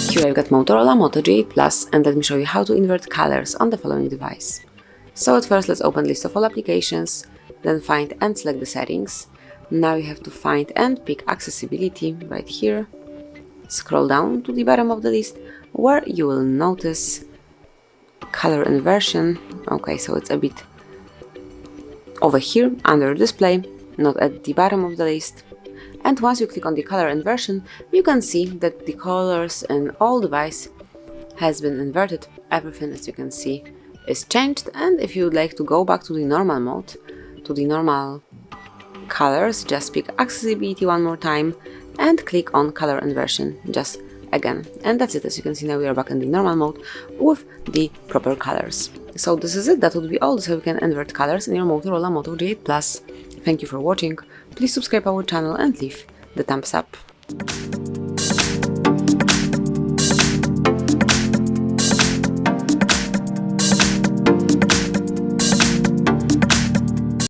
Here I've got Motorola Moto G8 Plus, and let me show you how to invert colors on the following device. So at first let's open list of all applications, then find and select the settings. Now you have to find and pick accessibility right here. Scroll down to the bottom of the list where you will notice color inversion. Okay, so it's a bit over here under display, not at the bottom of the list. And once you click on the color inversion, you can see that the colors in all device has been inverted. Everything, as you can see, is changed. And if you would like to go back to the normal mode, to the normal colors, just pick accessibility one more time and click on color inversion just again. And that's it. As you can see, now we are back in the normal mode with the proper colors. So this is it. That would be all. This is how you can invert colors in your Motorola Moto G8 Plus. Thank you for watching. Please subscribe our channel and leave the thumbs up.